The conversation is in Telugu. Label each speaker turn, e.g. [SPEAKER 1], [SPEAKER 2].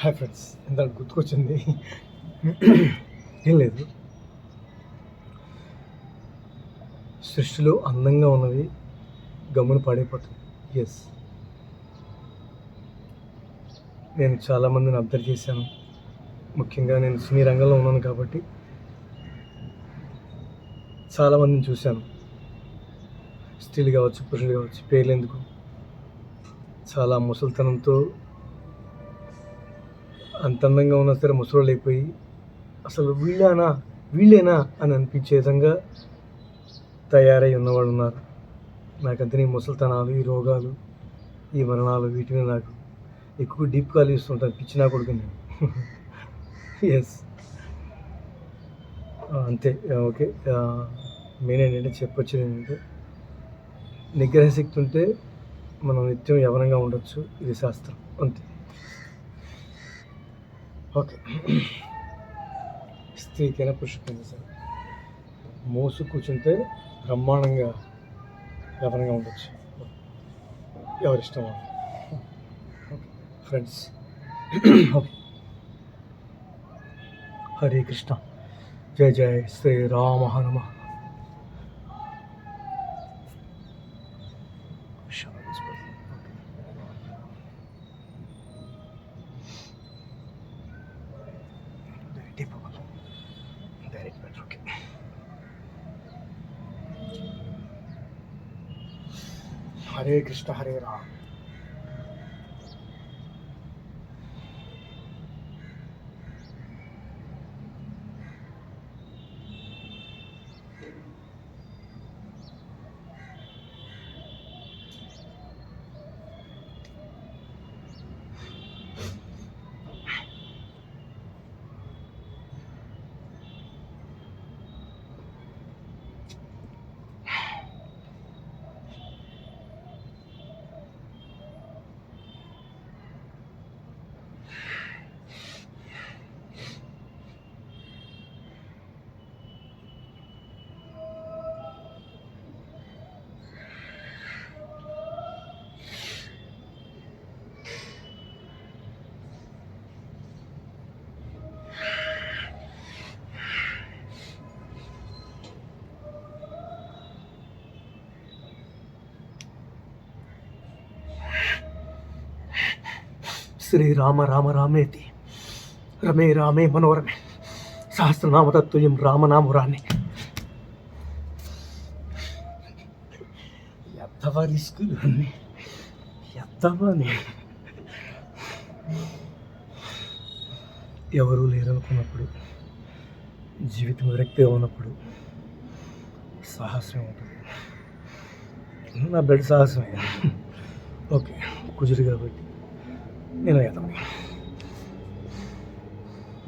[SPEAKER 1] హాయ్ ఫ్రెండ్స్, ఇంత గుర్తుకొచ్చింది. ఏం లేదు, సృష్టిలో అందంగా ఉన్నది గమ్మున పాడైపోతుంది. ఎస్, నేను చాలామందిని అబ్జర్వ్ చేశాను. ముఖ్యంగా నేను సినీ రంగంలో ఉన్నాను కాబట్టి చాలామందిని చూశాను. స్త్రీలు కావచ్చు, పురుషులు కావచ్చు, పేర్లు ఎందుకు, చాలా ముసలితనంతో అంత అందంగా ఉన్నా సరే ముసలోళ్ళు అయిపోయి అసలు వీళ్ళేనా అని అనిపించే విధంగా తయారై ఉన్నవాళ్ళు ఉన్నారు. నాకంతే ఈ ముసలితనాలు, ఈ రోగాలు, ఈ మరణాలు వీటి మీద నాకు ఎక్కువ డీప్గా ఆలోచిస్తుంటాను. పిచ్చి నా కొడుకు నేను. ఎస్, అంతే. ఓకే, మెయిన్ ఏంటంటే చెప్పొచ్చేది ఏంటంటే నిగ్రహ శక్తి ఉంటే మనం నిత్యం యవనంగా ఉండొచ్చు. ఇది శాస్త్రం, అంతే. ఓకే, స్త్రీకైనా పురుషుడికైనా సరే మోసు కూర్చుంటే బ్రహ్మాండంగా యవనంగా ఉండొచ్చు. ఎవరిష్టం వాళ్ళు. Okay friends, okay. Hare Krishna, జయ జయ శ్రీరామ హనుమ. హరే కృష్ణ, హరే రామ. శ్రీరామ రామ రామేతి రమే రామే మనోరమే సహస్రనామతత్తుల్యం రామనామురాన్ని. ఎత్తవా రిస్కులు అన్నీ, ఎత్తవని ఎవరూ లేరనుకున్నప్పుడు, జీవితం విరక్తిగా ఉన్నప్పుడు సాహసమే ఉంటుంది. నా బ్లడ్ సాహసమే. ఓకే, కుజుడు కాబట్టి నేను ఎదవని.